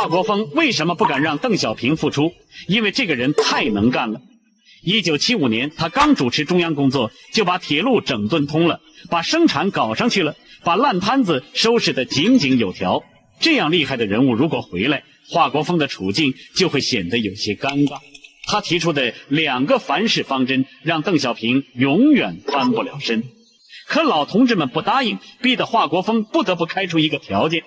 华國鋒為什麼不敢讓鄧小平復出？因為這個人太能幹了。1975年，他剛主持中央工作，就把鐵路整頓通了，把生產搞上去了，把爛攤子收拾得井井有條。這樣厲害的人物如果回來，華國鋒的處境就會顯得有些尷尬。他提出的2個凡是方針，讓鄧小平永遠翻不了身。可老同志們不答應，逼得華國鋒不得不開出一個條件：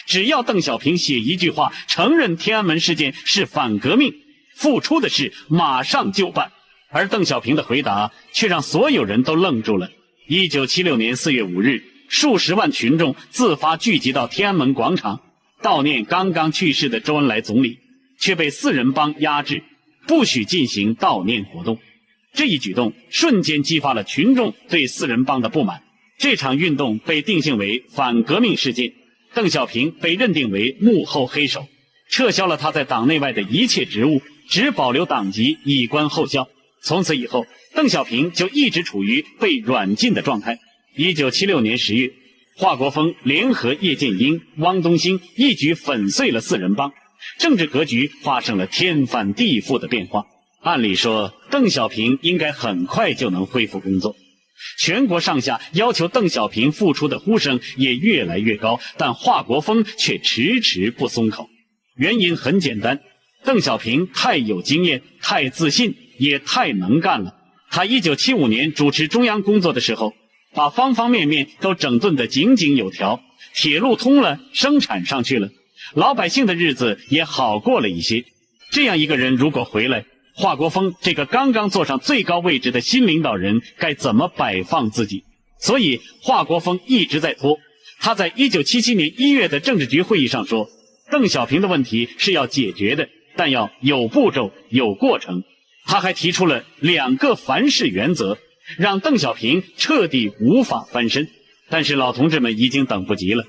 只要鄧小平寫一句話，承認天安門事件是反革命，復出的事馬上就辦。而鄧小平的回答卻讓所有人都愣住了。1976年4月5日，數十萬群眾自發聚集到天安門廣場，悼念剛剛去世的周恩來總理，卻被四人幫壓制，不許進行悼念活動。這一舉動瞬間激發了群眾對四人幫的不滿，這場運動被定性為反革命事件，鄧小平被認定為幕後黑手，撤銷了他在黨內外的一切職務，只保留黨籍以觀後效。從此以後，鄧小平就一直處於被軟禁的狀態。1976年10月，華國鋒聯合葉劍英、汪東興一舉粉碎了四人幫，政治格局發生了天翻地覆的變化。按理說，鄧小平應該很快就能恢復工作。全國上下要求鄧小平復出的呼聲也越來越高，但華國鋒卻遲遲不鬆口。原因很簡單，鄧小平太有經驗，太自信，也太能幹了。他1975年主持中央工作的時候，把方方面面都整頓得井井有條，鐵路通了，生產上去了，老百姓的日子也好過了一些。這樣一個人如果回來，華國鋒這個剛剛坐上最高位置的新領導人該怎麼擺放自己？所以華國鋒一直在拖。他在1977年1月的政治局會議上說，鄧小平的問題是要解決的，但要有步驟、有過程。他還提出了2個凡是原則，讓鄧小平徹底無法翻身。但是老同志們已經等不及了。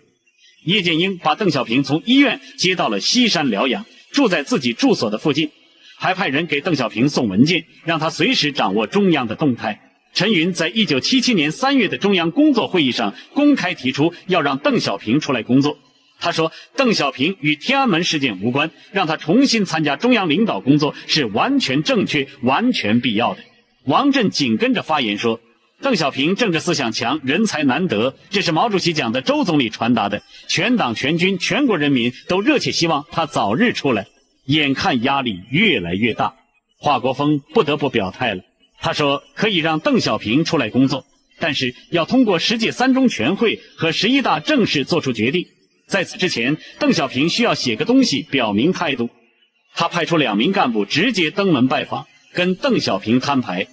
葉劍英把鄧小平從醫院接到了西山療養，住在自己住所的附近，還派人給鄧小平送文件，讓他隨時掌握中央的動態。陳雲在1977年3月的中央工作會議上公開提出要讓鄧小平出來工作。他說，鄧小平與天安門事件無關，讓他重新參加中央領導工作是完全正確、完全必要的。王震緊跟着發言說，鄧小平政治思想強，人才難得，這是毛主席講的，周總理傳達的，全黨全軍全國人民都熱切希望他早日出來。眼看壓力越來越大，華國鋒不得不表態了。他說可以讓鄧小平出来工作，但是要通過10屆3中全會和11大正式做出決定。在此之前，鄧小平需要寫個東西表明態度。他派出2名幹部直接登門拜訪，跟鄧小平攤牌，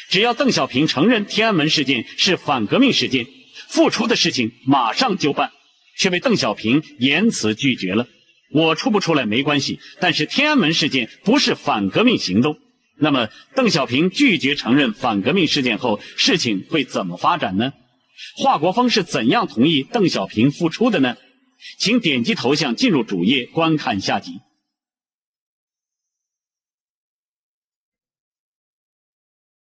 只要鄧小平承認天安門事件是反革命事件，復出的事情馬上就辦，卻被鄧小平嚴詞拒絕了。我出不出來沒關係，但是天安門事件不是反革命行動。那麼鄧小平拒絕承認反革命事件後，事情會怎麼發展呢？華國鋒是怎樣同意鄧小平復出的呢？請點擊頭像進入主頁觀看下集。